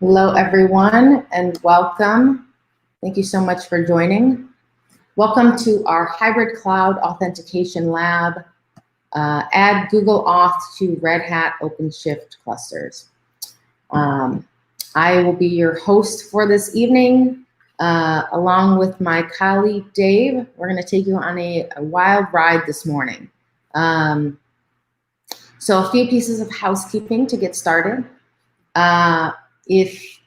Hello, everyone, and welcome. Thank you so much for joining. Welcome to our hybrid cloud authentication lab. Add Google Auth to Red Hat OpenShift clusters. I will be your host for this evening, along with my colleague, Dave. We're going to take you on a wild ride this morning. So a few pieces of housekeeping to get started. If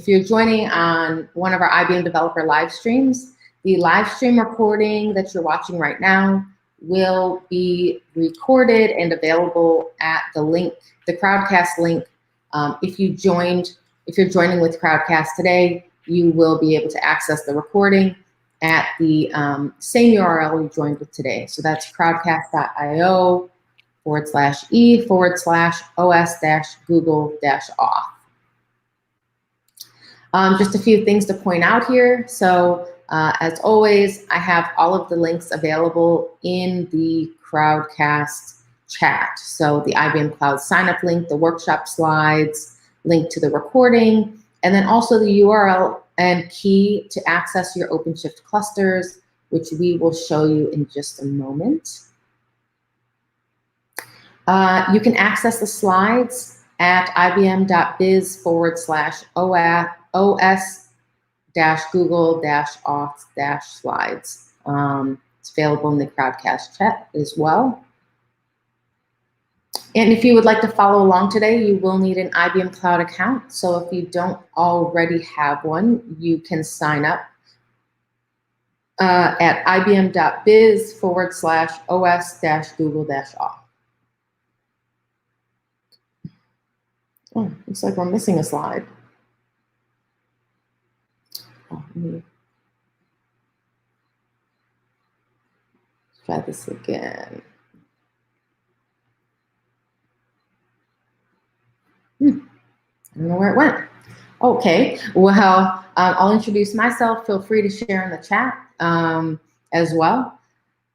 you're joining on one of our IBM developer live streams, the live stream recording that you're watching right now will be recorded and available at the link, the Crowdcast link. If you're joining with Crowdcast today, you will be able to access the recording at the same URL you joined with today. So that's crowdcast.io/e/os-google-auth. Just a few things to point out here. So as always, I have all of the links available in the Crowdcast chat. So the IBM Cloud signup link, the workshop slides, link to the recording, and then also the URL and key to access your OpenShift clusters, which we will show you in just a moment. You can access the slides at ibm.biz/os-google-auth-slides. It's available in the Crowdcast chat as well. And if you would like to follow along today, you will need an IBM Cloud account. So if you don't already have one, you can sign up at ibm.biz/os-google-auth. Oh, looks like we're missing a slide. Oh, let me try this again. I don't know where it went. Okay, well, I'll introduce myself. Feel free to share in the chat as well.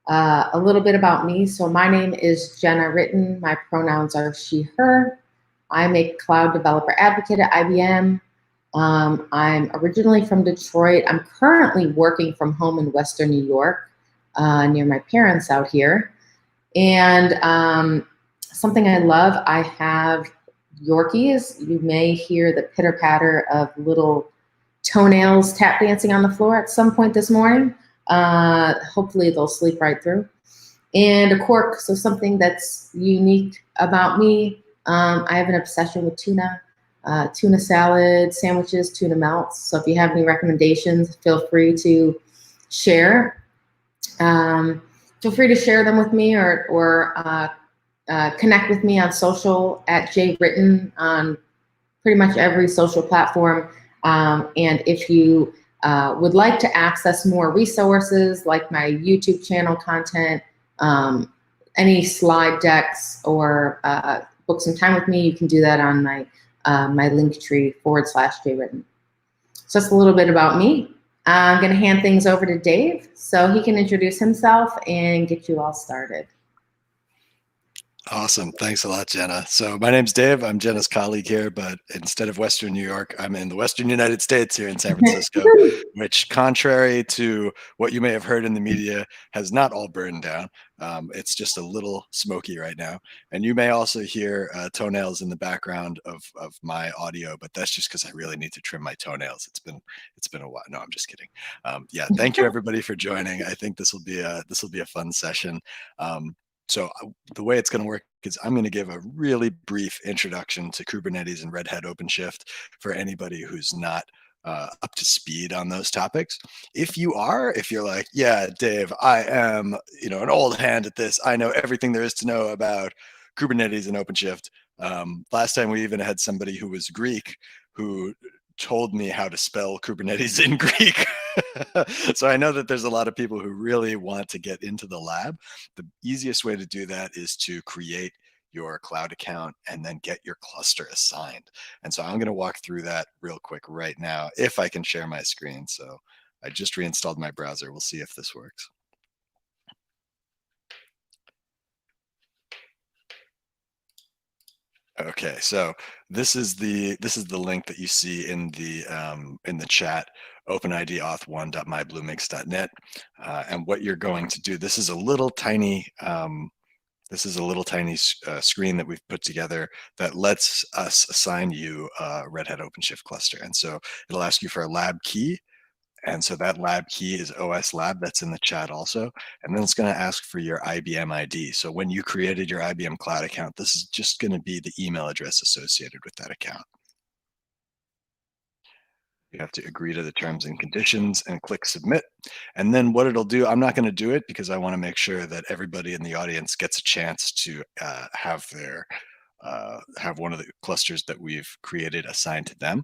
A little bit about me. So my name is Jenna Ritten. My pronouns are she, her. I'm a cloud developer advocate at IBM. I'm originally from Detroit. I'm currently working from home in Western New York, near my parents out here. And something I love, I have Yorkies. You may hear the pitter patter of little toenails tap dancing on the floor at some point this morning. Hopefully they'll sleep right through. And a quirk, so something that's unique about me, I have an obsession with tuna, tuna salad, sandwiches, tuna melts. So if you have any recommendations, feel free to share. Feel free to share them with me or connect with me on social at jritten on pretty much every social platform. And if you would like to access more resources like my YouTube channel content, any slide decks or book some time with me, you can do that on my my Linktree /jwritten. So that's a little bit about me. I'm going to hand things over to Dave so he can introduce himself and get you all started. Awesome. Thanks a lot, Jenna. So my name's Dave. I'm Jenna's colleague here, but instead of Western New York, I'm in the Western United States here in San Francisco, which, contrary to what you may have heard in the media, has not all burned down. It's just a little smoky right now. And you may also hear toenails in the background of my audio, but that's just because I really need to trim my toenails. It's been a while. No, I'm just kidding. Yeah, thank you everybody for joining. I think this will be a fun session. So the way it's going to work is I'm going to give a really brief introduction to Kubernetes and Red Hat OpenShift for anybody who's not up to speed on those topics. If you're like, yeah, Dave, I am, an old hand at this. I know everything there is to know about Kubernetes and OpenShift. Last time we even had somebody who was Greek who told me how to spell Kubernetes in Greek. So I know that there's a lot of people who really want to get into the lab. The easiest way to do that is to create your cloud account and then get your cluster assigned. And so I'm going to walk through that real quick right now, if I can share my screen. So I just reinstalled my browser. We'll see if this works. Okay, so this is the link that you see in the chat, OpenID auth1.mybluemix.net, and what you're going to do. This is a little tiny screen that we've put together that lets us assign you a Red Hat OpenShift cluster, and so it'll ask you for a lab key. And so that lab key is OS lab, that's in the chat also. And then it's going to ask for your IBM ID. So when you created your IBM cloud account, this is just going to be the email address associated with that account. You have to agree to the terms and conditions and click submit. And then what it'll do, I'm not going to do it because I want to make sure that everybody in the audience gets a chance to have one of the clusters that we've created assigned to them.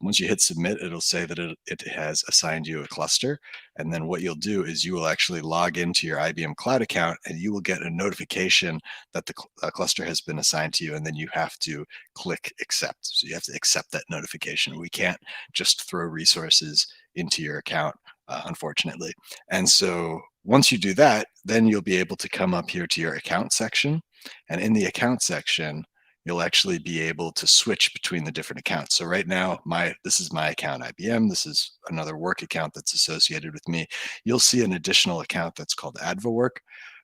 Once you hit submit, it'll say that it has assigned you a cluster. And then what you'll do is you will actually log into your IBM Cloud account and you will get a notification that the cluster has been assigned to you. And then you have to click accept. So you have to accept that notification. We can't just throw resources into your account, unfortunately. And so once you do that, then you'll be able to come up here to your account section. And in the account section, you'll actually be able to switch between the different accounts. So right now, this is my account IBM. This is another work account that's associated with me. You'll see an additional account that's called AdvaWork.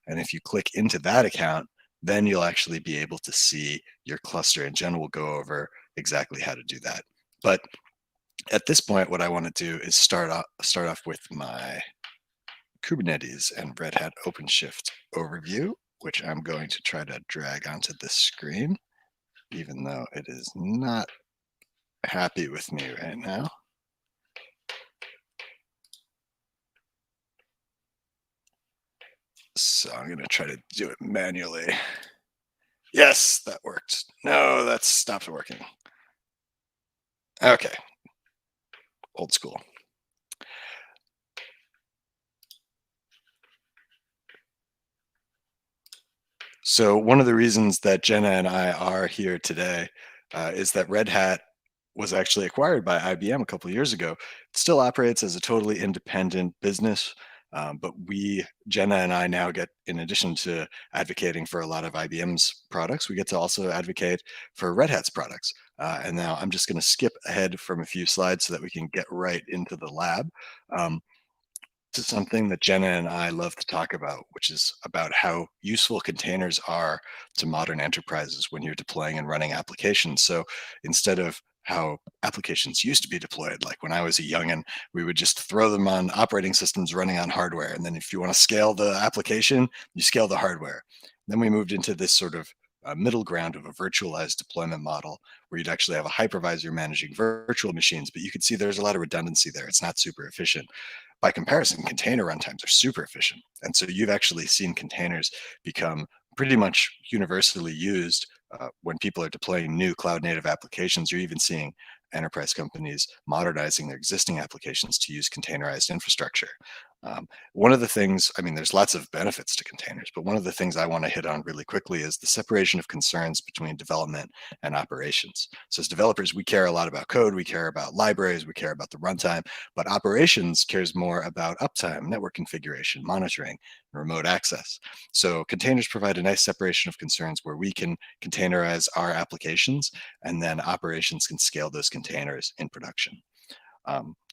And if you click into that account, then you'll actually be able to see your cluster. And Jen will go over exactly how to do that. But at this point, what I want to do is start off with my Kubernetes and Red Hat OpenShift overview, which I'm going to try to drag onto this screen, even though it is not happy with me right now. So I'm going to try to do it manually. Yes, that worked. No, that stopped working. Okay. Old school. So one of the reasons that Jenna and I are here today is that Red Hat was actually acquired by IBM a couple of years ago. It still operates as a totally independent business, but Jenna and I now get, in addition to advocating for a lot of IBM's products, we get to also advocate for Red Hat's products. And now I'm just going to skip ahead from a few slides so that we can get right into the lab. To something that Jenna and I love to talk about, which is about how useful containers are to modern enterprises when you're deploying and running applications. So instead of how applications used to be deployed, like when I was a youngin', we would just throw them on operating systems running on hardware. And then if you want to scale the application, you scale the hardware. Then we moved into this sort of middle ground of a virtualized deployment model where you'd actually have a hypervisor managing virtual machines, but you could see there's a lot of redundancy there. It's not super efficient. By comparison, container runtimes are super efficient. And so you've actually seen containers become pretty much universally used when people are deploying new cloud native applications. You're even seeing enterprise companies modernizing their existing applications to use containerized infrastructure. One of the things, I mean, there's lots of benefits to containers, but one of the things I want to hit on really quickly is the separation of concerns between development and operations. So as developers, we care a lot about code, we care about libraries, we care about the runtime, but operations cares more about uptime, network configuration, monitoring, and remote access. So containers provide a nice separation of concerns where we can containerize our applications and then operations can scale those containers in production.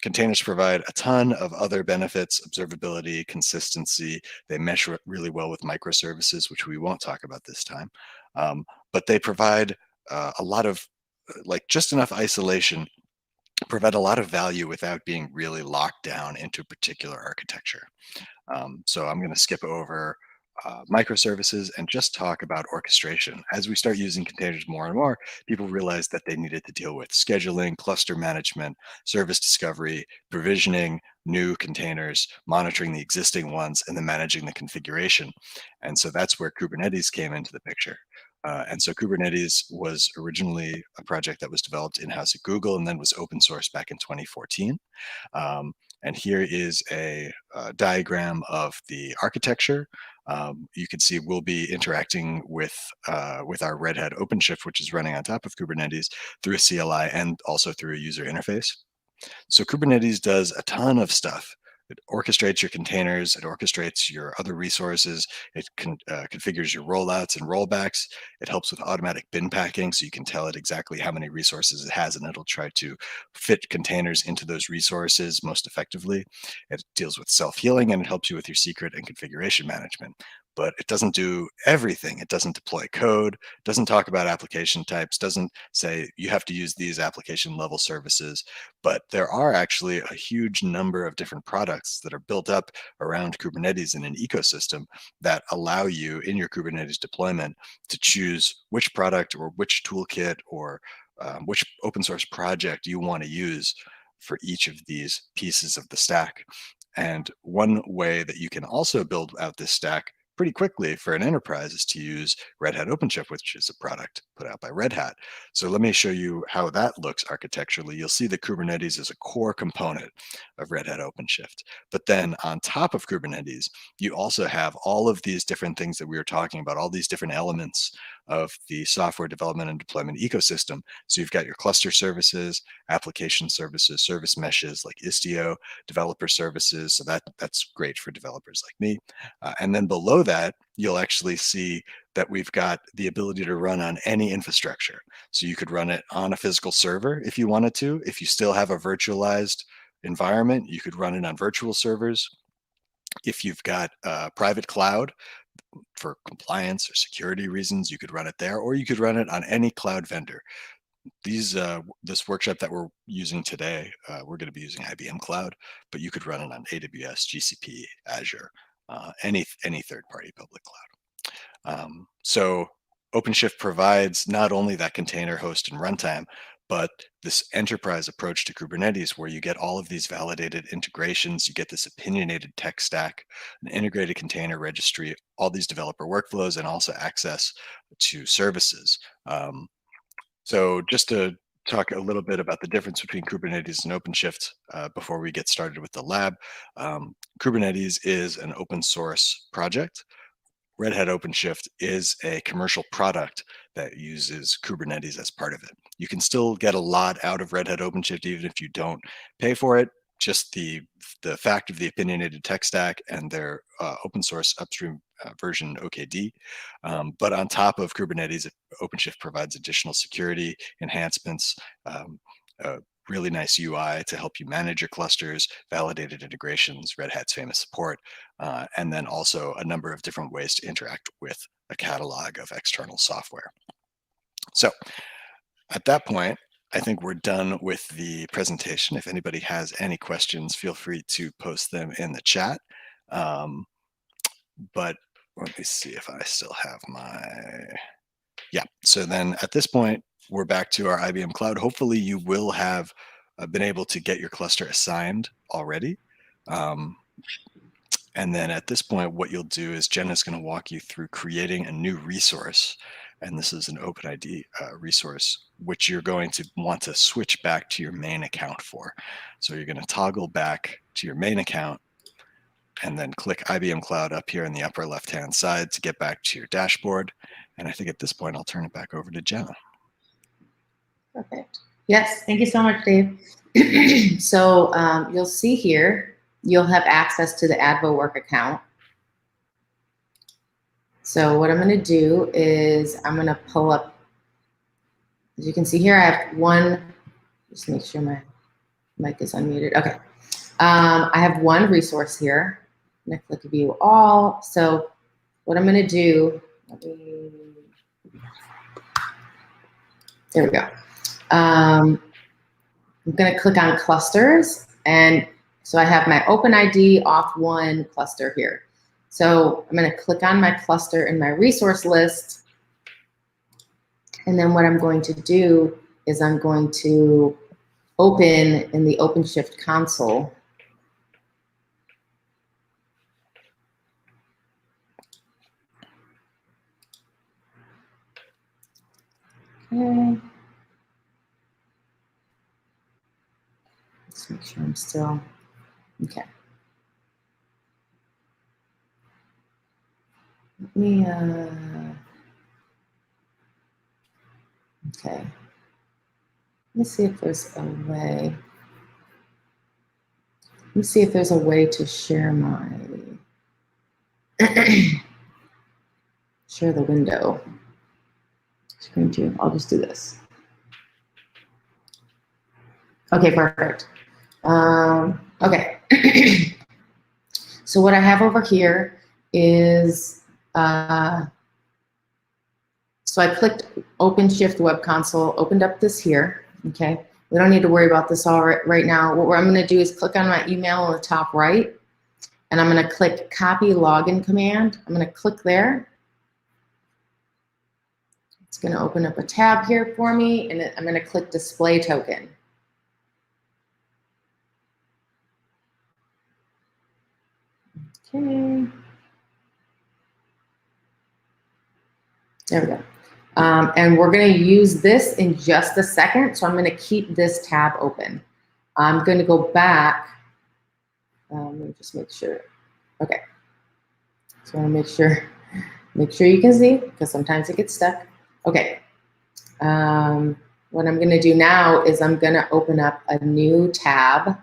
Containers provide a ton of other benefits: observability, consistency. They mesh really well with microservices, which we won't talk about this time. But they provide a lot of, like, just enough isolation, provide a lot of value without being really locked down into a particular architecture. So I'm going to skip over microservices and just talk about orchestration. As we start using containers more and more, people realized that they needed to deal with scheduling, cluster management, service discovery, provisioning new containers, monitoring the existing ones, and then managing the configuration. And so that's where Kubernetes came into the picture. And so Kubernetes was originally a project that was developed in-house at Google and then was open sourced back in 2014. And here is a diagram of the architecture. You can see we'll be interacting with our Red Hat OpenShift, which is running on top of Kubernetes through a CLI and also through a user interface. So Kubernetes does a ton of stuff. It orchestrates your containers, it orchestrates your other resources, it configures your rollouts and rollbacks, it helps with automatic bin packing, so you can tell it exactly how many resources it has, and it'll try to fit containers into those resources most effectively. It deals with self-healing, and it helps you with your secret and configuration management. But it doesn't do everything. It doesn't deploy code, doesn't talk about application types, doesn't say you have to use these application level services. But there are actually a huge number of different products that are built up around Kubernetes in an ecosystem that allow you in your Kubernetes deployment to choose which product or which toolkit or which open source project you want to use for each of these pieces of the stack. And one way that you can also build out this stack pretty quickly for an enterprise is to use Red Hat OpenShift, which is a product put out by Red Hat. So let me show you how that looks architecturally. You'll see that Kubernetes is a core component of Red Hat OpenShift. But then on top of Kubernetes, you also have all of these different things that we were talking about, all these different elements of the software development and deployment ecosystem. So you've got your cluster services, application services, service meshes like Istio, developer services. So that's great for developers like me. And then below that, you'll actually see that we've got the ability to run on any infrastructure. So you could run it on a physical server if you wanted to. If you still have a virtualized environment, you could run it on virtual servers. If you've got a private cloud for compliance or security reasons, you could run it there, or you could run it on any cloud vendor. This workshop that we're using today, we're going to be using IBM Cloud, but you could run it on AWS, GCP, Azure, any third-party public cloud. So OpenShift provides not only that container host and runtime, but this enterprise approach to Kubernetes where you get all of these validated integrations, you get this opinionated tech stack, an integrated container registry, all these developer workflows, and also access to services. So just to talk a little bit about the difference between Kubernetes and OpenShift before we get started with the lab. Kubernetes is an open source project. Red Hat OpenShift is a commercial product that uses Kubernetes as part of it. You can still get a lot out of Red Hat OpenShift even if you don't pay for it. Just the fact of the opinionated tech stack and their open source upstream version OKD. But on top of Kubernetes, OpenShift provides additional security enhancements, a really nice UI to help you manage your clusters, validated integrations, Red Hat's famous support, and then also a number of different ways to interact with a catalog of external software. So at that point, I think we're done with the presentation. If anybody has any questions, feel free to post them in the chat. But let me see if I still have yeah. So then at this point, we're back to our IBM Cloud. Hopefully you will have been able to get your cluster assigned already. And then at this point, what you'll do is Jenna's going to walk you through creating a new resource. And this is an OpenID resource, which you're going to want to switch back to your main account for. So you're going to toggle back to your main account and then click IBM Cloud up here in the upper left-hand side to get back to your dashboard. And I think at this point, I'll turn it back over to Jenna. Perfect. Yes, thank you so much, Dave. So you'll see here, you'll have access to the Advo Work account. So what I'm going to do is I'm going to pull up, as you can see here, I have one, just make sure my mic is unmuted. Okay. I have one resource here. I'm going to click View All. So what I'm going to do, there we go. I'm going to click on clusters, and so I have my OpenID Auth1 cluster here. So I'm going to click on my cluster in my resource list, and then what I'm going to do is I'm going to open in the OpenShift console. Okay. Let's make sure I'm still, okay. Let me, okay. Let me see if there's a way. Let me see if there's a way to share my, share the window. Screen two, I'll just do this. Okay, perfect. Okay. So what I have over here is, so I clicked OpenShift Web Console, opened up this here, okay? We don't need to worry about this all right now. What I'm gonna do is click on my email on the top right, and I'm gonna click copy login command. I'm gonna click there. It's gonna open up a tab here for me, and I'm gonna click display token. Okay. There we go. And we're going to use this in just a second, so I'm going to keep this tab open. I'm going to go back. Let me just make sure. Okay. So I want to make sure you can see, because sometimes it gets stuck. Okay. What I'm going to do now is I'm going to open up a new tab.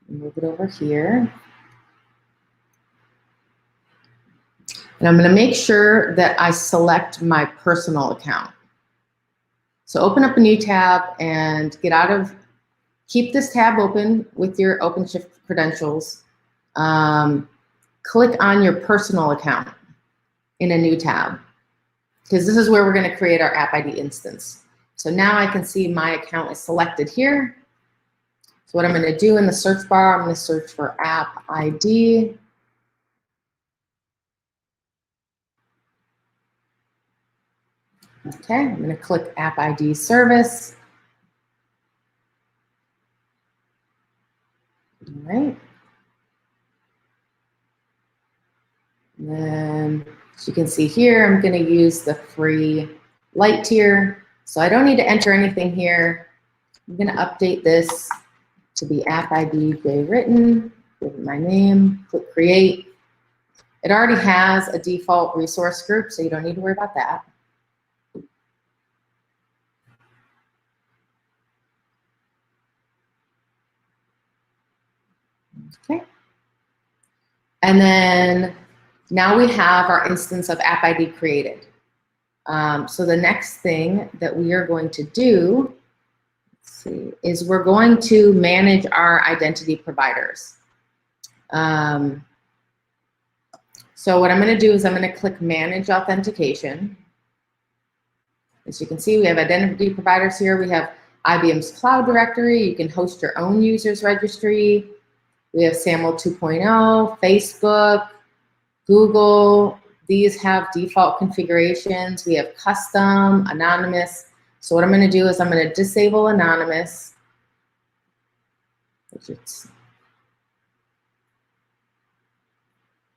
Move it over here. And I'm going to make sure that I select my personal account. So open up a new tab and keep this tab open with your OpenShift credentials. Click on your personal account in a new tab, because this is where we're going to create our App ID instance. So now I can see my account is selected here. So what I'm going to do in the search bar, I'm going to search for App ID. Okay, I'm going to click App ID service. All right. And then, as you can see here, I'm going to use the free light tier. So I don't need to enter anything here. I'm going to update this to be App ID written. Give it my name. Click create. It already has a default resource group, so you don't need to worry about that. Okay. And then now we have our instance of App ID created. So the next thing that we are going to do, let's see, is we're going to manage our identity providers. So what I'm going to do is I'm going to click Manage Authentication. As you can see, we have identity providers here. We have IBM's Cloud Directory. You can host your own users registry. We have SAML 2.0, Facebook, Google. These have default configurations. We have custom, anonymous. So what I'm going to do is I'm going to disable anonymous. Oh,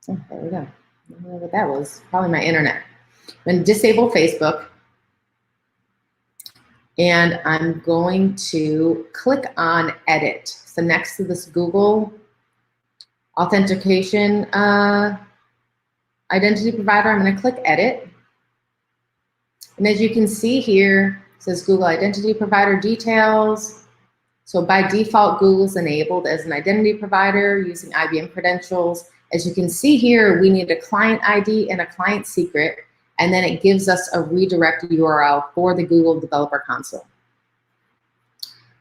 there we go. I don't know what that was. Probably my internet. I'm going to disable Facebook. And I'm going to click on Edit. So next to this Google Authentication identity provider, I'm going to click Edit. And as you can see here, it says Google Identity Provider Details. So by default, Google's enabled as an identity provider using IBM credentials. As you can see here, we need a client ID and a client secret, and then it gives us a redirect URL for the Google Developer Console.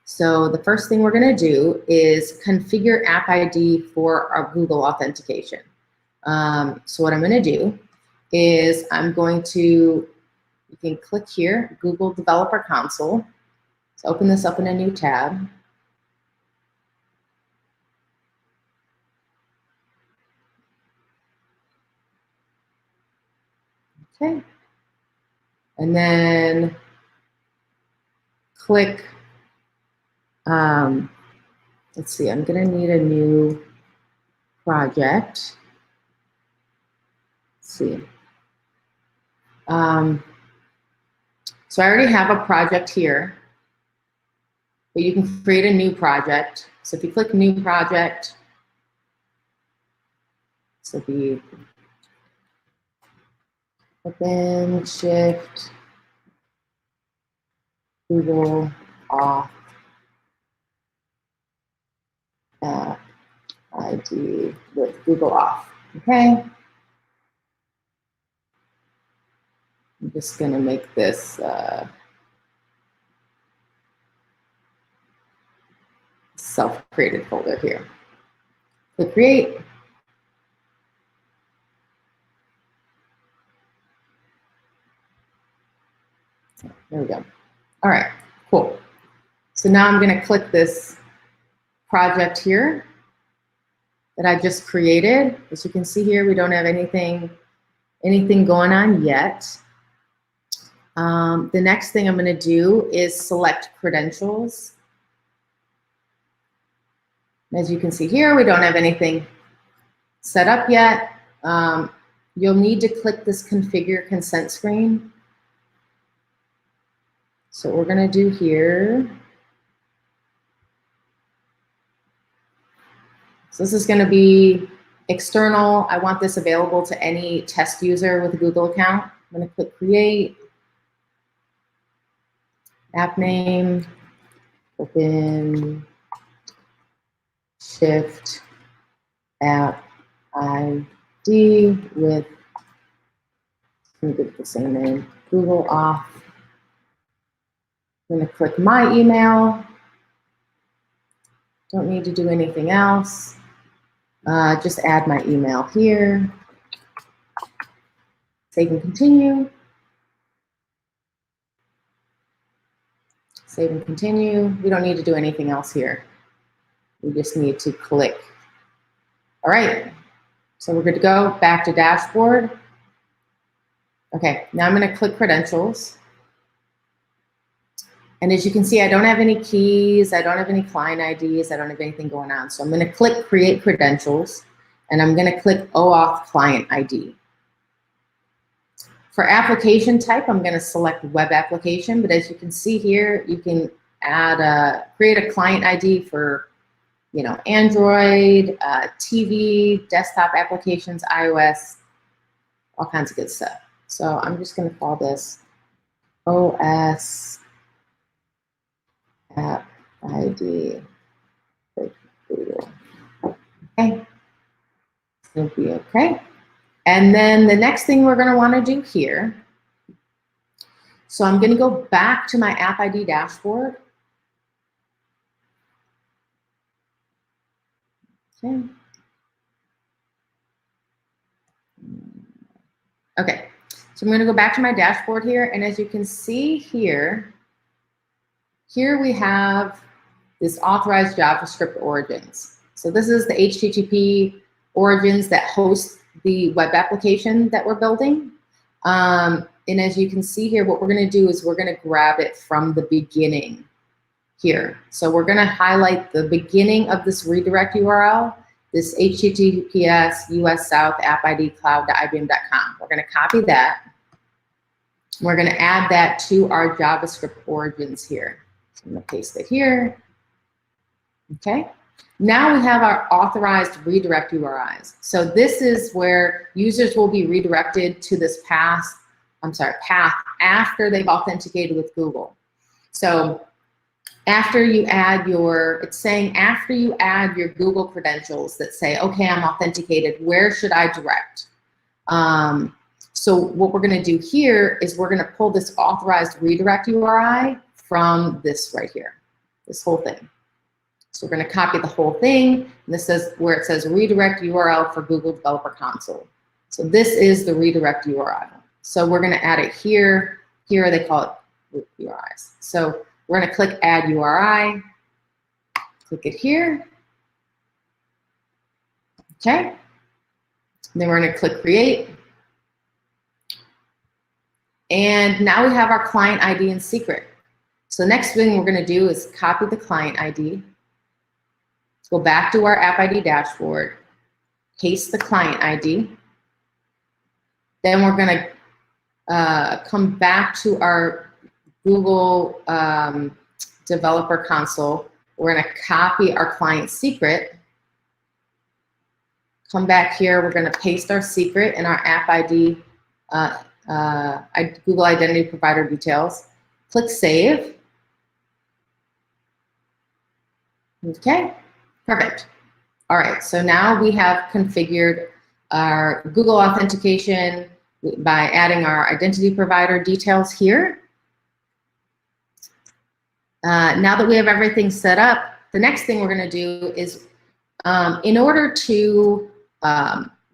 So the first thing we're going to do is configure App ID for our Google authentication. So what I'm going to do is I'm going to, you can click here, Google Developer Console. So open this up in a new tab. Okay. And then click, let's see, I'm going to need a new project. Let's see. So I already have a project here, but you can create a new project. So if you click new project, so if you OpenShift, Google Auth ID with Google Auth, okay? I'm just gonna make this self-created folder here. Click create. There we go. All right, cool. So now I'm gonna click this project here that I just created. As you can see here, we don't have anything going on yet. The next thing I'm gonna do is select credentials. As you can see here, we don't have anything set up yet. You'll need to click this configure consent screen. So what we're gonna do here, so this is gonna be external. I want this available to any test user with a Google account. I'm gonna click create, app name, OpenShift app ID with, I'm gonna give it the same name, Google Auth. I'm gonna click my email. Don't need to do anything else. Just add my email here. Save and continue. Save and continue. We don't need to do anything else here. We just need to click. All right, so we're good to go. Back to dashboard. Okay, now I'm gonna click credentials. And as you can see, I don't have any keys, I don't have any client IDs, I don't have anything going on. So I'm gonna click create credentials, and I'm gonna click OAuth client ID. For application type, I'm gonna select web application, but as you can see here, you can add create a client ID for, you know, Android, TV, desktop applications, iOS, all kinds of good stuff. So I'm just gonna call this OS app ID for Google. Okay, it'll be okay. And then the next thing we're gonna wanna do here, so I'm gonna go back to my app ID dashboard. Okay. Okay, so I'm gonna go back to my dashboard here, and as you can see here, here we have this authorized JavaScript origins. So this is the HTTP origins that host the web application that we're building. And as you can see here, what we're gonna do is we're gonna grab it from the beginning here. So we're gonna highlight the beginning of this redirect URL, this HTTPS US South app ID cloud.ibm.com. We're gonna copy that. We're gonna add that to our JavaScript origins here. So I'm gonna paste it here. Okay. Now we have our authorized redirect URIs. So this is where users will be redirected to this path after they've authenticated with Google. So after you add your, it's saying after you add your Google credentials that say, okay, I'm authenticated, where should I direct? So what we're gonna do here is we're gonna pull this authorized redirect URI from this right here, this whole thing. So we're gonna copy the whole thing, and this is where it says redirect URL for Google Developer Console. So this is the redirect URL. So we're gonna add it here. Here they call it URIs. So we're gonna click add URI, click it here. Okay. And then we're gonna click create. And now we have our client ID and secret. So the next thing we're gonna do is copy the client ID. Let's go back to our app ID dashboard, paste the client ID. Then we're gonna come back to our Google Developer Console. We're going to copy our client secret. Come back here. We're going to paste our secret in our app ID, Google Identity Provider Details. Click Save. Okay, perfect. All right, so now we have configured our Google Authentication by adding our identity provider details here. Now that we have everything set up, the next thing we're going to do is, in order to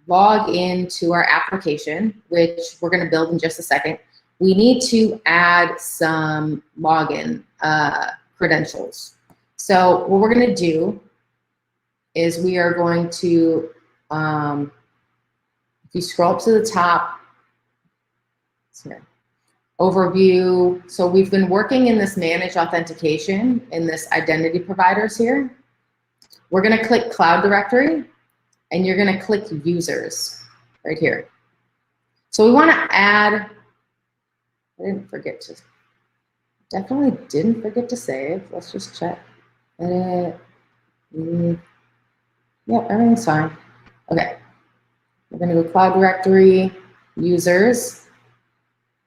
log into our application, which we're going to build in just a second, we need to add some login credentials. So what we're going to do is we are going to, if you scroll up to the top, here, overview. So we've been working in this manage authentication in this identity providers here. We're going to click cloud directory and you're going to click users right here. So we want to add, definitely didn't forget to save. Let's just check. Edit. Yep, everything's fine. Okay. We're going to go cloud directory, users.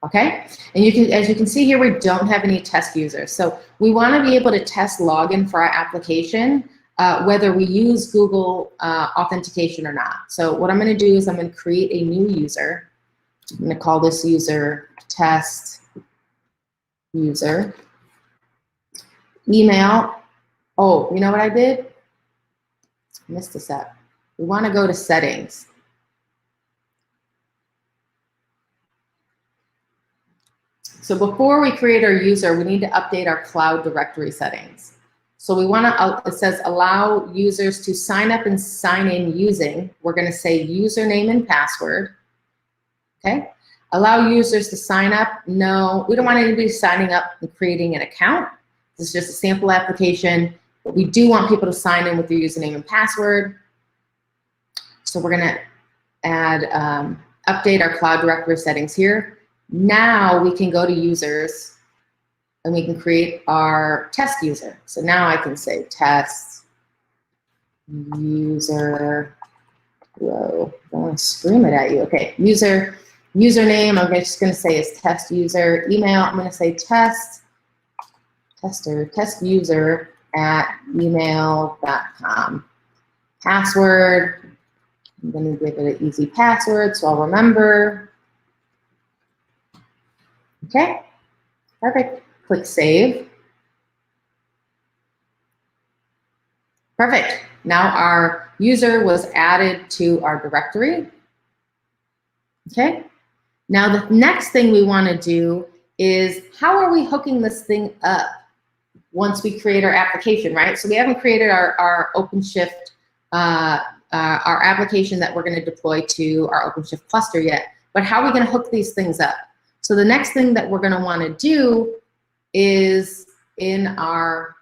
Okay. And you can, as you can see here, we don't have any test users. So we want to be able to test login for our application, whether we use Google Authentication or not. So what I'm going to do is I'm going to create a new user. I'm going to call this user test user. Email. Oh, you know what I did? Missed a step. We want to go to settings. So before we create our user, we need to update our cloud directory settings. So we want to, it says allow users to sign up and sign in using, we're going to say username and password. Okay. Allow users to sign up. No, we don't want anybody signing up and creating an account. This is just a sample application. But we do want people to sign in with their username and password. So we're going to add, update our cloud directory settings here. Now we can go to users and we can create our test user. So now I can say test user. Whoa, I don't want to scream it at you. Okay, username, I'm just going to say is test user. Email, I'm going to say test user at email.com. Password, I'm going to give it an easy password so I'll remember. Okay, perfect. Click save. Perfect. Now our user was added to our directory. Okay. Now the next thing we want to do is how are we hooking this thing up once we create our application, right? So we haven't created our OpenShift, our application that we're going to deploy to our OpenShift cluster yet, but how are we going to hook these things up? So the next thing that we're going to want to do is in our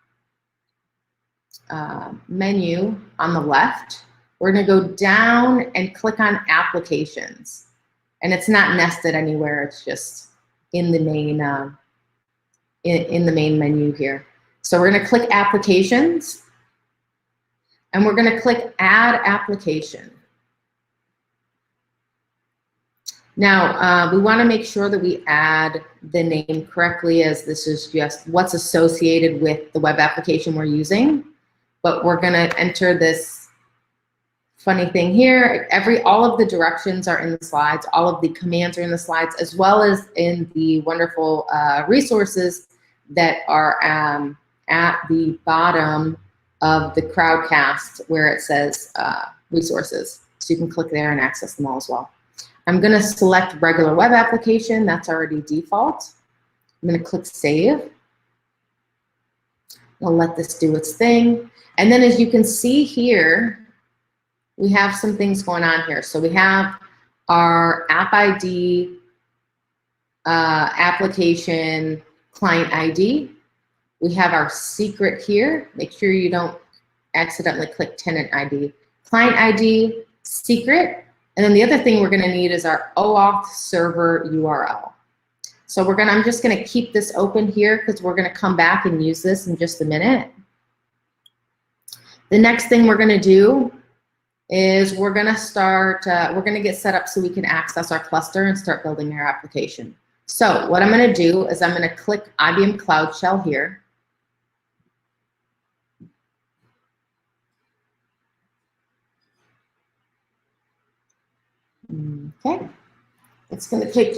menu on the left, we're going to go down and click on applications. And it's not nested anywhere. It's just in the main in the main menu here. So we're going to click applications and we're going to click add application. Now, we want to make sure that we add the name correctly, as this is just what's associated with the web application we're using. But we're going to enter this funny thing here. All of the directions are in the slides. All of the commands are in the slides, as well as in the wonderful resources that are at the bottom of the Crowdcast where it says resources. So you can click there and access them all as well. I'm going to select regular web application. That's already default. I'm going to click save. I'll let this do its thing. And then as you can see here, we have some things going on here. So we have our app ID, application, client ID. We have our secret here. Make sure you don't accidentally click tenant ID. Client ID, secret. And then the other thing we're going to need is our OAuth server URL. So I'm just gonna keep this open here because we're gonna come back and use this in just a minute. The next thing we're gonna do is we're gonna get set up so we can access our cluster and start building our application. So what I'm gonna do is I'm gonna click IBM Cloud Shell here. Okay, it's gonna take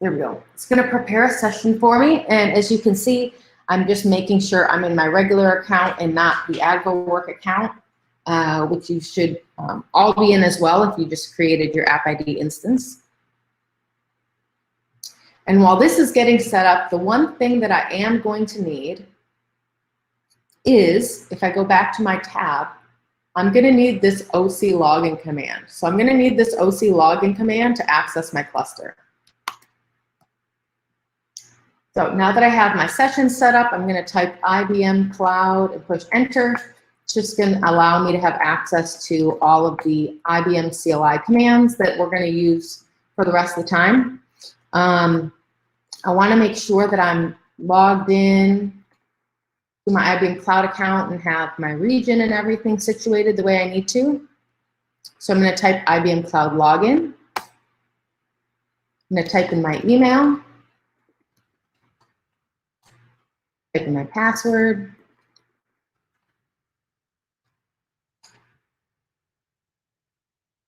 there we go. It's gonna prepare a session for me, and as you can see, I'm just making sure I'm in my regular account and not the AdvoWork account, which you should all be in as well if you just created your App ID instance. And while this is getting set up, the one thing that I am going to need is, if I go back to my tab, I'm gonna need this OC login command. So I'm gonna need this OC login command to access my cluster. So now that I have my session set up, I'm gonna type IBM Cloud and push enter. It's just gonna allow me to have access to all of the IBM CLI commands that we're gonna use for the rest of the time. I wanna make sure that I'm logged in to my IBM Cloud account and have my region and everything situated the way I need to. So I'm gonna type IBM Cloud login. I'm gonna type in my email, type in my password.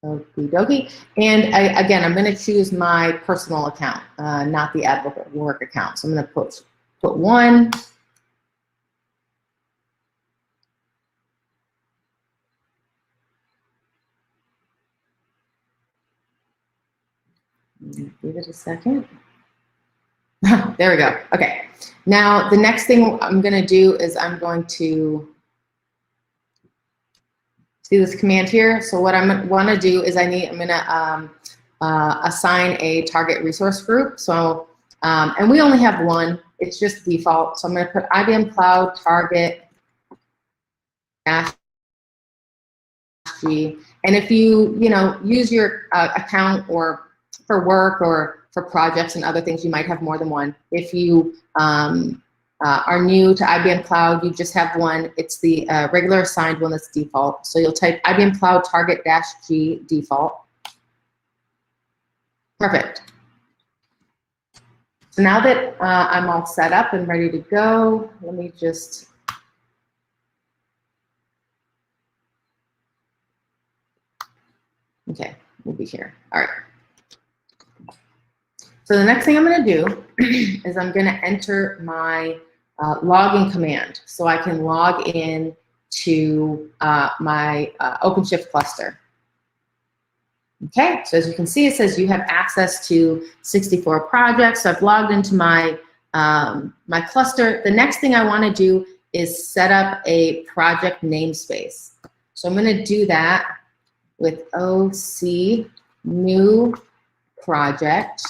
Okie dokie. And again, I'm gonna choose my personal account, not the AdvoWork account. So I'm gonna put 1. Give it a second. There we go. Okay. Now, the next thing I'm going to do is I'm going to see this command here. So what I want to do is I'm going to assign a target resource group. So, and we only have one. It's just default. So I'm going to put IBM Cloud target -G. And if you use your account or for work or for projects and other things, you might have more than one. If you are new to IBM Cloud, you just have one. It's the regular assigned one that's default. So you'll type IBM Cloud target -G default. Perfect. So now that I'm all set up and ready to go, let me just okay, we'll be here. All right. So the next thing I'm going to do is I'm going to enter my login command so I can log in to my OpenShift cluster. Okay, so as you can see, it says you have access to 64 projects. So I've logged into my my cluster. The next thing I want to do is set up a project namespace. So I'm going to do that with OC new project.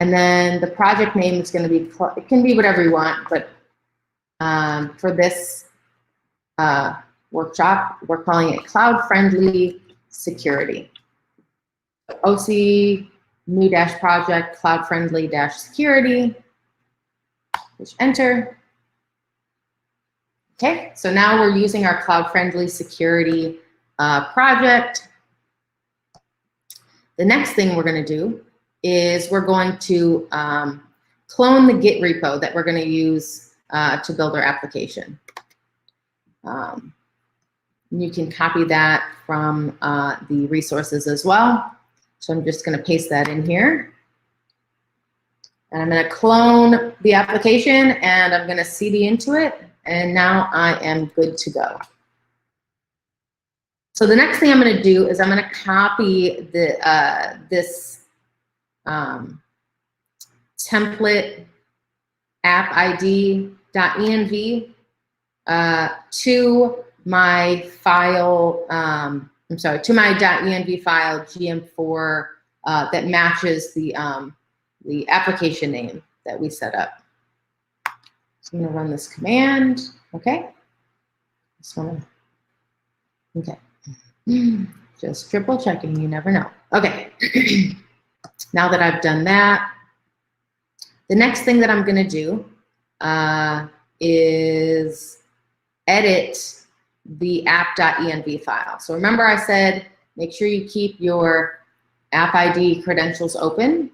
And then the project name is going to be, it can be whatever you want, but for this workshop, we're calling it Cloud Friendly Security. OC new -project Cloud Friendly -security, push enter. Okay, so now we're using our Cloud Friendly Security project. The next thing we're going to do is we're going to clone the Git repo that we're going to use to build our application. You can copy that from the resources as well. So I'm just going to paste that in here. And I'm going to clone the application, and I'm going to CD into it. And now I am good to go. So the next thing I'm going to do is I'm going to copy the this template app ID.env to my file, to my .env file gm4 that matches the application name that we set up. So I'm going to run this command. Okay. Okay. Just triple checking. You never know. Okay. Now that I've done that, the next thing that I'm going to do is edit the app.env file. So remember I said, make sure you keep your app ID credentials open.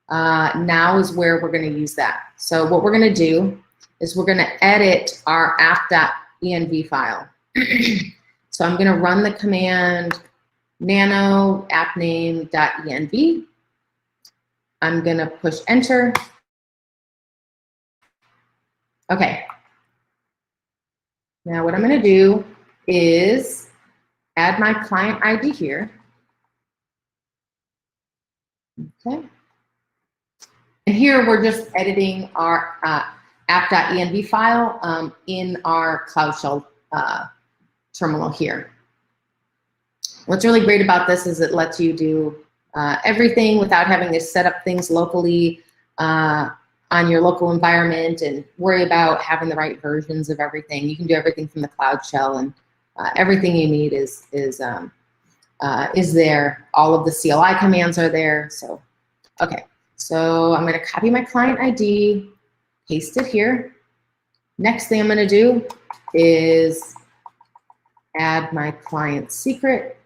Now is where we're going to use that. So what we're going to do is we're going to edit our app.env file. So I'm going to run the command nano appname.env. I'm going to push enter. Okay. Now what I'm going to do is add my client ID here. Okay. And here we're just editing our app.env file in our Cloud Shell terminal here. What's really great about this is it lets you do everything without having to set up things locally on your local environment and worry about having the right versions of everything. You can do everything from the Cloud Shell, and everything you need is there. All of the CLI commands are there. So, okay. So I'm going to copy my client ID, paste it here. Next thing I'm going to do is add my client secret,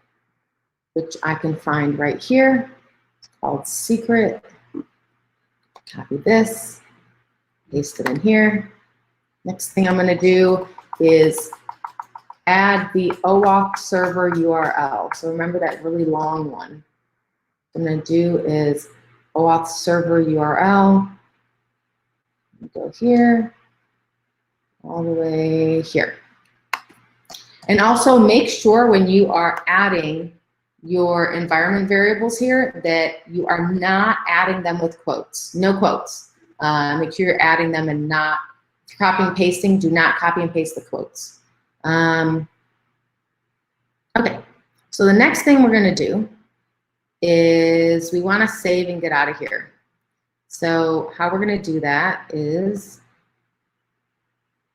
which I can find right here. It's called secret. Copy this, paste it in here. Next thing I'm going to do is add the OAuth server URL. So remember that really long one. What I'm going to do is OAuth server URL. Go here, all the way here. And also make sure when you are adding your environment variables here that you are not adding them with quotes, no quotes. Make sure you're adding them and not copy and pasting. Do not copy and paste the quotes. Okay, so the next thing we're going to do is we want to save and get out of here. So how we're going to do that is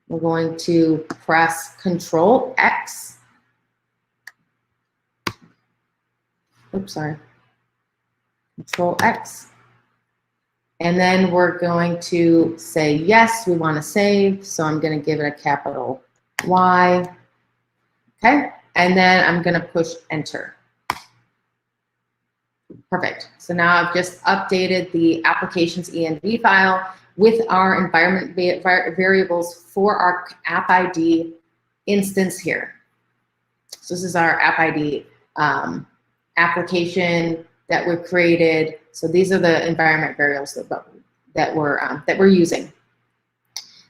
we're going to press Control X. Oops, sorry. Control X. And then we're going to say, yes, we want to save. So I'm going to give it a capital Y. Okay. And then I'm going to push Enter. Perfect. So now I've just updated the applications env file with our environment variables for our app ID instance here. So this is our app ID application that we've created. So these are the environment variables that we're using.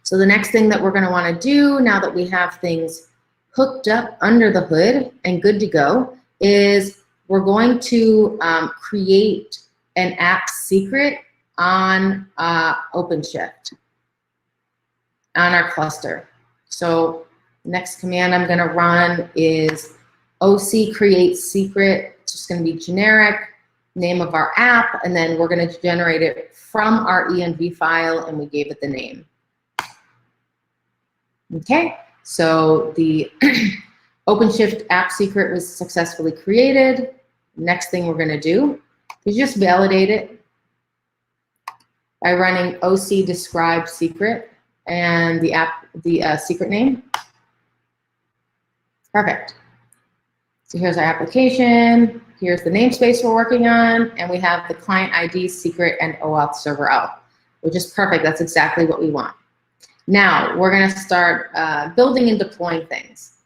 So the next thing that we're going to want to do now that we have things hooked up under the hood and good to go is we're going to create an app secret on OpenShift, on our cluster. So next command I'm going to run is OC create secret. It's just going to be generic name of our app, and then we're going to generate it from our env file, and we gave it the name. Okay, so the OpenShift app secret was successfully created. Next thing we're going to do is just validate it by running OC describe secret and the secret name. Perfect. So here's our application. Here's the namespace we're working on, and we have the client ID, secret, and OAuth server out, which is perfect. That's exactly what we want. Now we're going to start building and deploying things.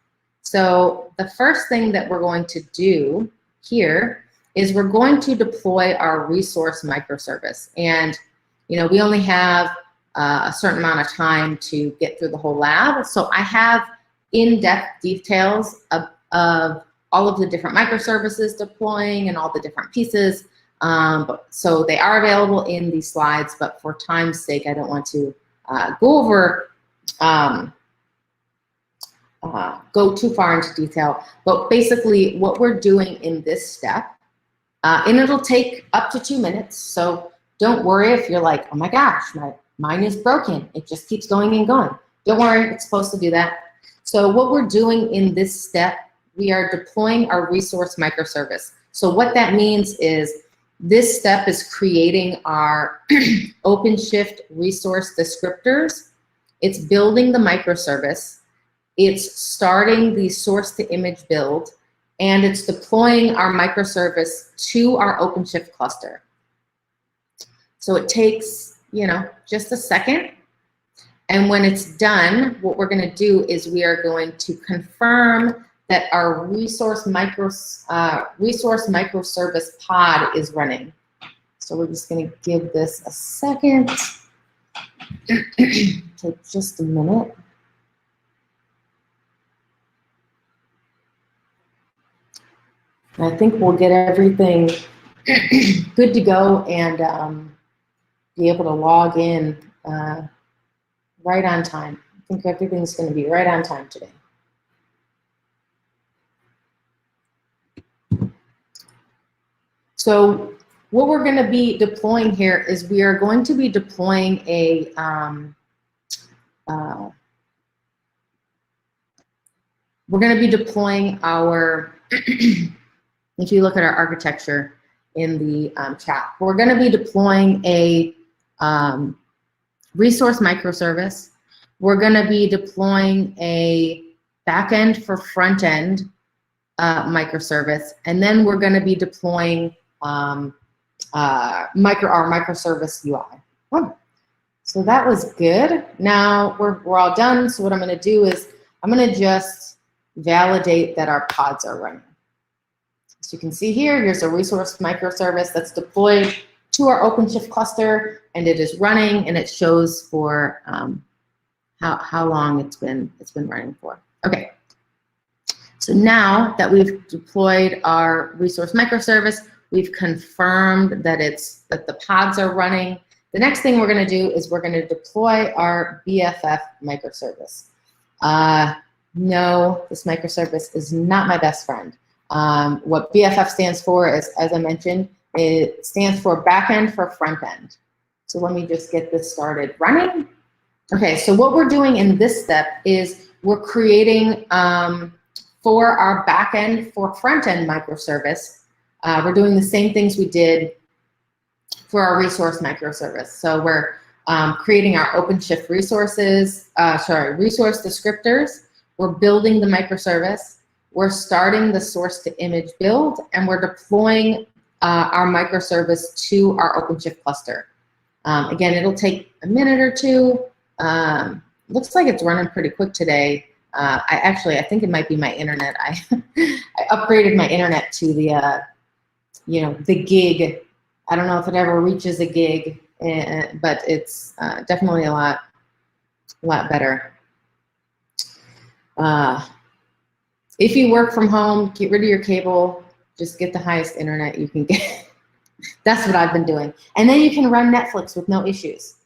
So the first thing that we're going to do here is we're going to deploy our resource microservice. And we only have a certain amount of time to get through the whole lab. So I have in-depth details of all of the different microservices deploying and all the different pieces. So they are available in these slides, but for time's sake, I don't want to go over, go too far into detail. But basically what we're doing in this step, and it'll take up to 2 minutes. So don't worry if you're like, oh my gosh, mine is broken. It just keeps going and going. Don't worry, it's supposed to do that. So what we're doing in this step, we are deploying our resource microservice. So what that means is This step is creating our OpenShift resource descriptors. It's building the microservice. It's starting the source to image build, and it's deploying our microservice to our OpenShift cluster. So it takes, just a second. And when it's done, what we're going to do is we are going to confirm that our resource microservice pod is running. So we're just going to give this a second. Take just a minute. And I think we'll get everything good to go and be able to log in right on time. I think everything's going to be right on time today. So what we're going to be deploying here is we are going to be deploying a we're going to be deploying our if you look at our architecture in the chat, we're going to be deploying a resource microservice. We're going to be deploying a backend for front end microservice, and then we're going to be deploying our microservice UI. Oh, so that was good. Now we're all done. So what I'm going to do is I'm going to just validate that our pods are running. So you can see here, here's a resource microservice that's deployed to our OpenShift cluster, and it is running, and it shows for how long it's been running for. Okay. So now that we've deployed our resource microservice, we've confirmed that the pods are running. The next thing we're going to do is we're going to deploy our BFF microservice. No, this microservice is not my best friend. What BFF stands for is, as I mentioned, it stands for backend for front end. So let me just get this started running. Okay, so what we're doing in this step is we're creating for our backend for front end microservice. We're doing the same things we did for our resource microservice. So we're creating our OpenShift resources, resource descriptors. We're building the microservice. We're starting the source to image build, and we're deploying our microservice to our OpenShift cluster. Again, it'll take a minute or two. Looks like it's running pretty quick today. I think it might be my internet. I upgraded my internet to the, the gig. I don't know if it ever reaches a gig, but it's definitely a lot better. If you work from home, get rid of your cable. Just get the highest internet you can get. That's what I've been doing. And then you can run Netflix with no issues.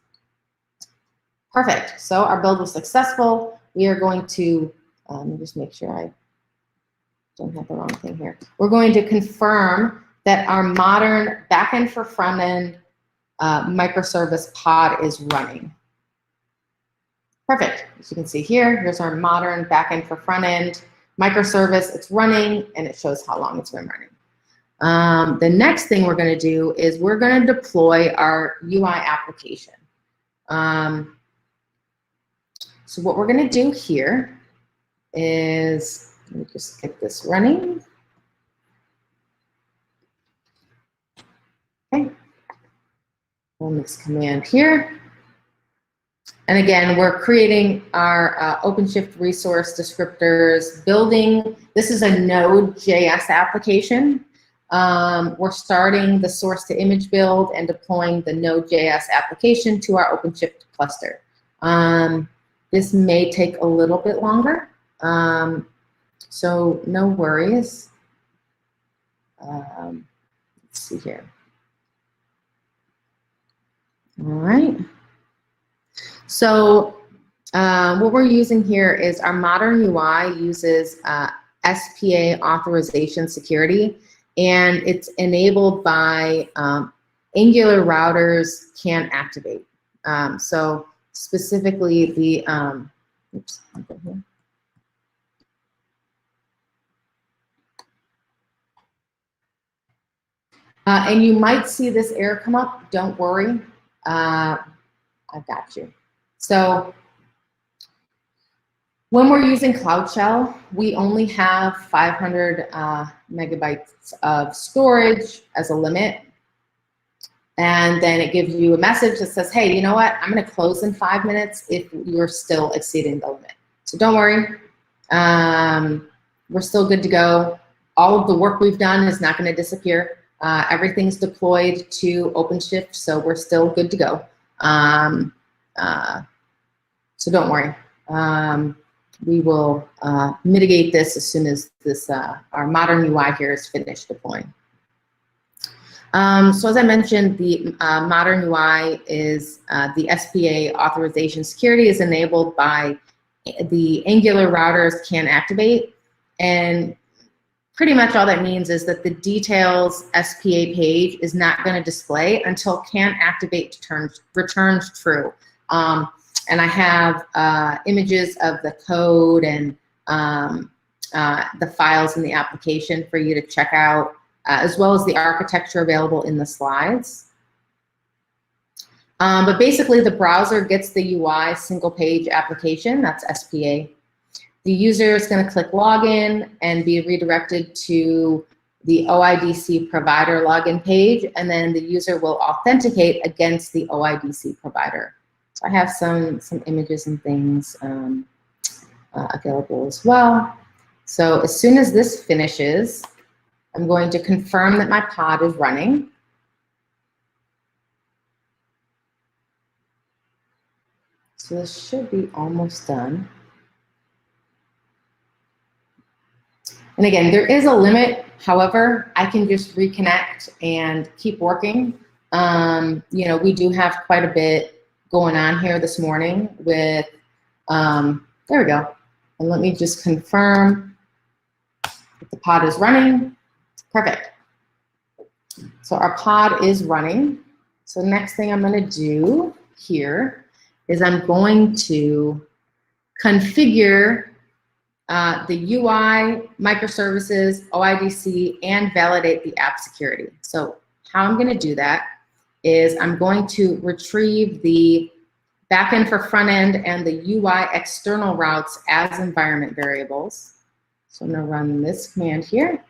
Perfect. So our build was successful. We are going to, let me just make sure I don't have the wrong thing here. We're going to confirm that our modern backend for front end microservice pod is running. Perfect. As you can see here, here's our modern backend for front end microservice. It's running, and it shows how long it's been running. The next thing we're going to do is we're going to deploy our UI application. So what we're going to do here is, let me just get this running. Okay. Run this command here. And again, we're creating our OpenShift resource descriptors, building, this is a Node.js application. We're starting the source to image build and deploying the Node.js application to our OpenShift cluster. This may take a little bit longer, so no worries. Let's see here. All right. So what we're using here is our modern UI uses SPA authorization security, and it's enabled by Angular routers can't activate. So specifically the, oops, I'll go here. And you might see this error come up. Don't worry. I've got you. So when we're using Cloud Shell, we only have 500 megabytes of storage as a limit. And then it gives you a message that says, hey, you know what? I'm going to close in 5 minutes if you're still exceeding the limit. So don't worry. We're still good to go. All of the work we've done is not going to disappear. Everything's deployed to OpenShift, so we're still good to go. So don't worry. We will mitigate this as soon as this our modern UI here is finished deploying. So as I mentioned, the modern UI is the SPA authorization security is enabled by the Angular routers can activate, and pretty much all that means is that the details SPA page is not going to display until can activate returns true. And I have images of the code and the files in the application for you to check out, as well as the architecture available in the slides. But basically, the browser gets the UI single page application, that's SPA. The user is going to click login and be redirected to the OIDC provider login page, and then the user will authenticate against the OIDC provider. So I have some images and things available as well. So as soon as this finishes, I'm going to confirm that my pod is running. So this should be almost done. And again, there is a limit. However, I can just reconnect and keep working. You know, we do have quite a bit going on here this morning with, there we go. And let me just confirm that the pod is running. Perfect. So our pod is running. So next thing I'm going to do here is I'm going to configure the UI, microservices, OIDC, and validate the app security. So how I'm going to do that is I'm going to retrieve the backend for front end and the UI external routes as environment variables. So I'm going to run this command here.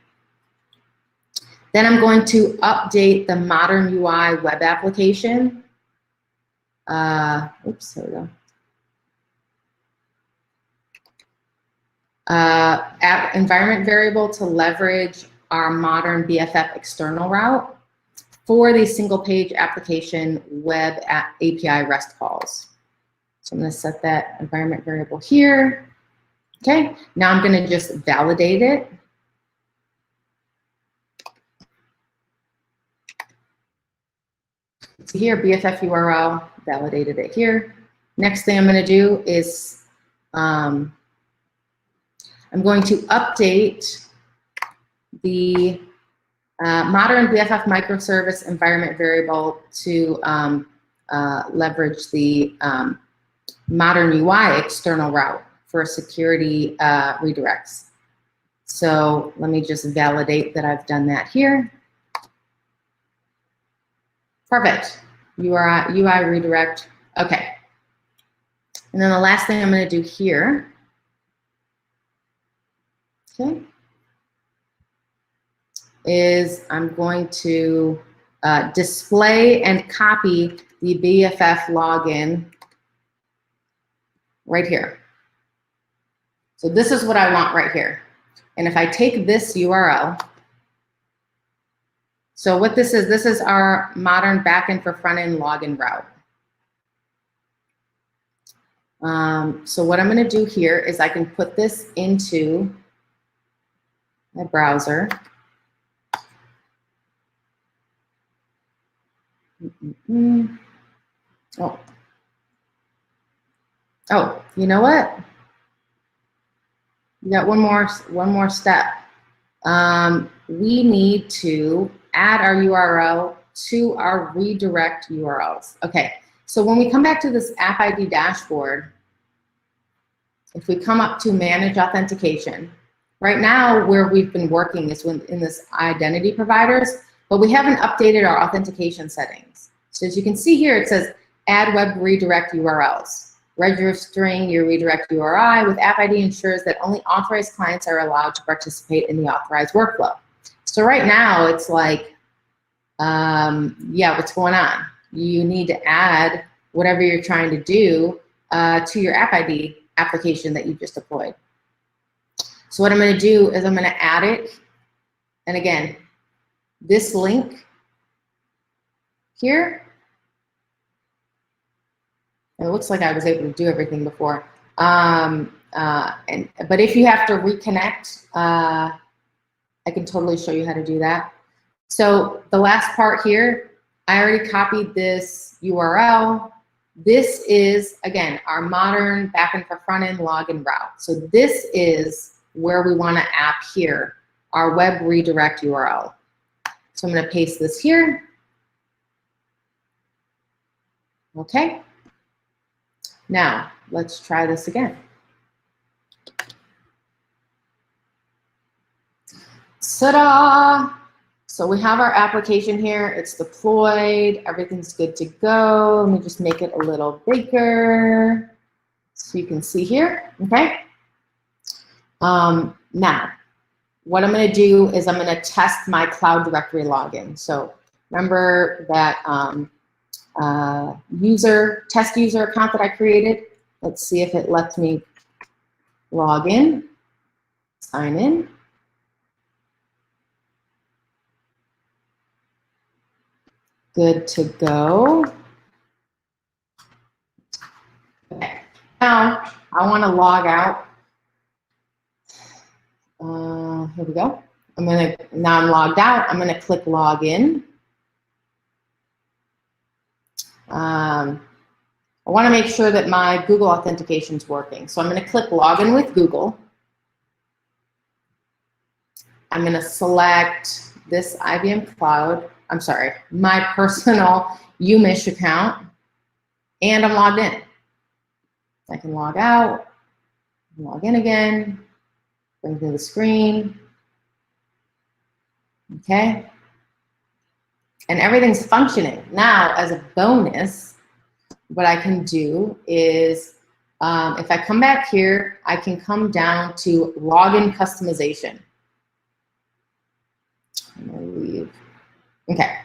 Then I'm going to update the modern UI web application. Oops, there we go. App environment variable to leverage our modern BFF external route for the single page application web API REST calls. So I'm going to set that environment variable here. Okay, now I'm going to just validate it. So here, BFF URL, validated it here. Next thing I'm going to do is I'm going to update the modern BFF microservice environment variable to leverage the modern UI external route for security redirects. So let me just validate that I've done that here. Perfect. UI redirect. Okay. And then the last thing I'm going to do here, okay, is I'm going to display and copy the BFF login right here. So this is what I want right here. And if I take this URL, so what this is our modern backend for front-end login route. So what I'm going to do here is I can put this into my browser. Oh, you know what? We got one more step. We need to add our URL to our redirect URLs. Okay, so when we come back to this App ID dashboard, if we come up to Manage Authentication, right now where we've been working is in this identity providers, but we haven't updated our authentication settings. So as you can see here, it says add web redirect URLs. Registering your redirect URI with App ID ensures that only authorized clients are allowed to participate in the authorized workflow. So right now it's like, yeah, what's going on? You need to add whatever you're trying to do to your App ID application that you just deployed. So what I'm going to do is I'm going to add it. And again, this link here, it looks like I was able to do everything before. But if you have to reconnect, I can totally show you how to do that. So the last part here, I already copied this URL. This is, again, our modern backend for front-end login route. So this is where we want to app here, our web redirect URL. So I'm going to paste this here. Okay. Now, let's try this again. Ta-da! So we have our application here. It's deployed. Everything's good to go. Let me just make it a little bigger so you can see here. Okay. Now, what I'm going to do is I'm going to test my Cloud Directory login. So remember that test user account that I created. Let's see if it lets me log in, sign in. Good to go. Okay. Now I want to log out. Here we go. Now I'm logged out. I'm gonna click login. I want to make sure that my Google authentication is working. So I'm going to click login with Google. I'm going to select this IBM Cloud. I'm sorry, my personal UMISH account, and I'm logged in. I can log out, log in again, bring to the screen. Okay. And everything's functioning. Now, as a bonus, what I can do is, if I come back here, I can come down to login customization. I'm gonna leave. Okay.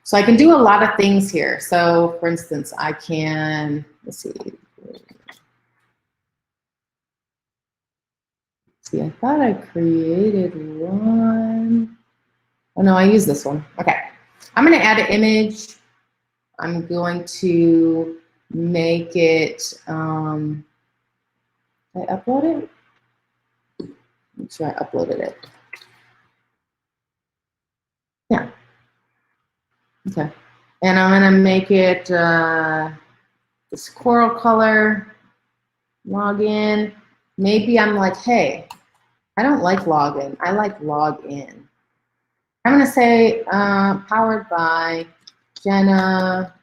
So I can do a lot of things here. So for instance, I can, let's see. See, I thought I created one. Oh no, I use this one. Okay. I'm going to add an image. I'm going to make it, did I upload it? Make sure I uploaded it. Yeah. Okay. And I'm going to make it this coral color, log in. Maybe I'm like, hey, I don't like login. I like log in. I'm going to say powered by Jenna.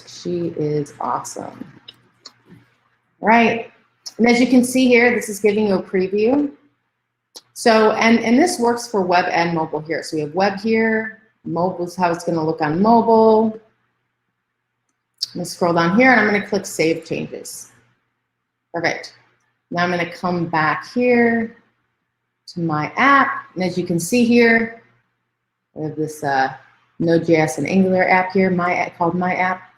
She is awesome. Right. And as you can see here, this is giving you a preview. So, and this works for web and mobile here. So we have web here. Mobile is how it's going to look on mobile. I'm going to scroll down here and I'm going to click Save Changes. Perfect. Now I'm going to come back here to my app. And as you can see here, I have this Node.js and Angular app here, called My App.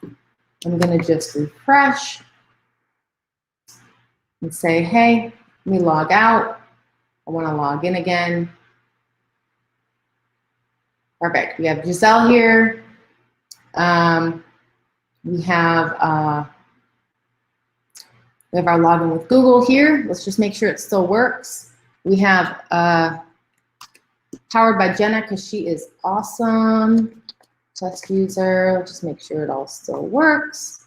I'm going to just refresh and say, hey, let me log out. I want to log in again. Perfect. We have Giselle here. We have our login with Google here. Let's just make sure it still works. We have powered by Jenna because she is awesome. Test user, just make sure it all still works.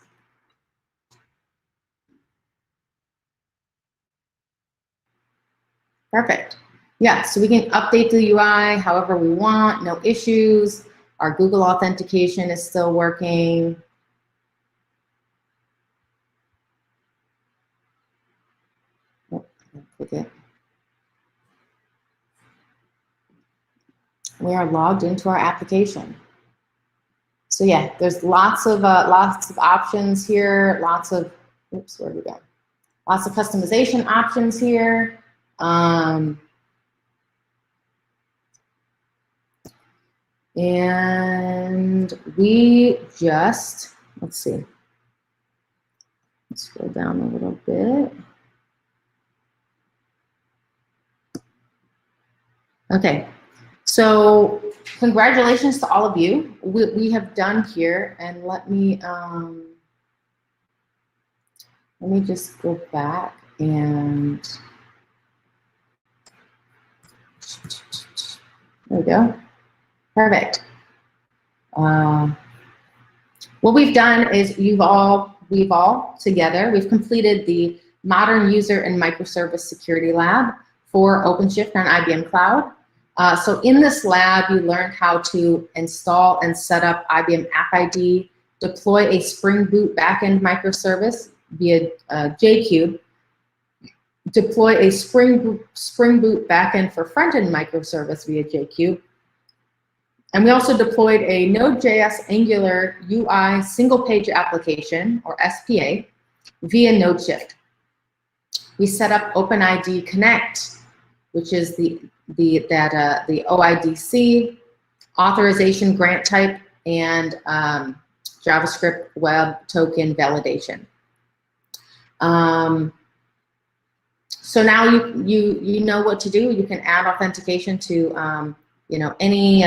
Perfect. Yeah, so we can update the UI however we want, no issues. Our Google authentication is still working. Oh, click it. We are logged into our application. So yeah, there's lots of options here, lots of, oops, where did we go? Lots of customization options here. And we just, let's see, let's scroll down a little bit. Okay, so congratulations to all of you. We have done here, and let me just go back and there we go. Perfect. What we've done is we've all together, we've completed the Modern User and Microservice Security Lab for OpenShift on IBM Cloud. So in this lab, you learned how to install and set up IBM App ID, deploy a Spring Boot backend microservice via JCube, deploy a Spring Boot backend for front-end microservice via JCube, and we also deployed a Node.js Angular UI single-page application, or SPA, via NodeShift. We set up OpenID Connect, which is the OIDC, authorization grant type, and JavaScript web token validation. So now you know what to do. You can add authentication to any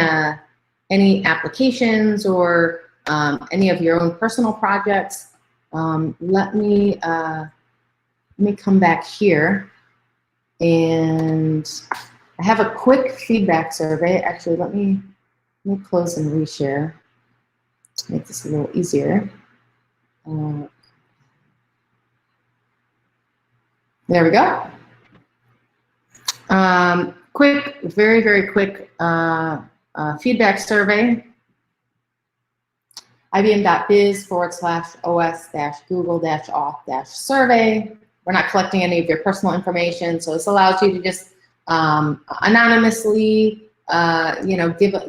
applications or any of your own personal projects. Let me come back here, and I have a quick feedback survey. Actually, let me close and reshare. Make this a little easier. There we go. Quick, very, very quick feedback survey. IBM.biz/os-google-auth-survey. We're not collecting any of your personal information, so this allows you to just anonymously,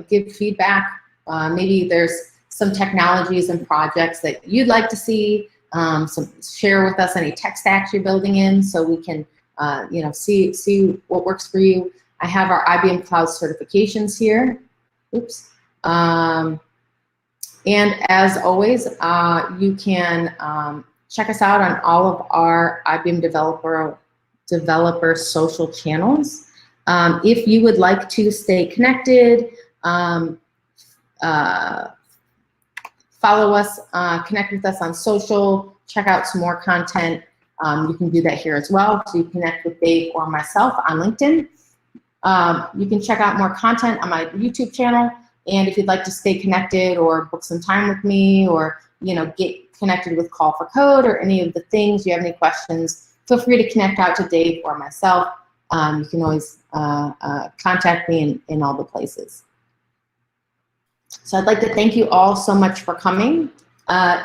give feedback. Maybe there's some technologies and projects that you'd like to see. Share with us any tech stacks you're building in, so we can, see what works for you. I have our IBM Cloud certifications here. Oops. And as always, you can check us out on all of our IBM developer social channels. If you would like to stay connected, follow us, connect with us on social, check out some more content. You can do that here as well. So you connect with Dave or myself on LinkedIn. You can check out more content on my YouTube channel. And if you'd like to stay connected or book some time with me, or get connected with Call for Code or any of the things, you have any questions, feel free to connect out to Dave or myself. You can always contact me in all the places. So I'd like to thank you all so much for coming.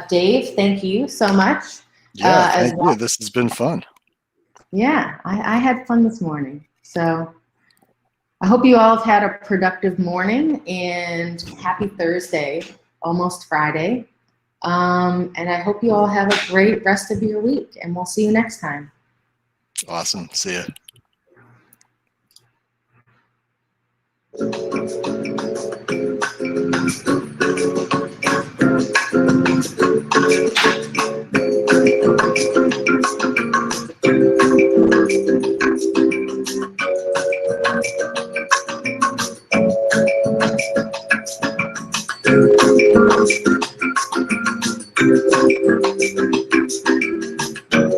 Dave, thank you so much. Yeah, thank you. This has been fun. Yeah, I had fun this morning. So I hope you all have had a productive morning, and happy Thursday, almost Friday. And I hope you all have a great rest of your week, and we'll see you next time. Awesome. See ya.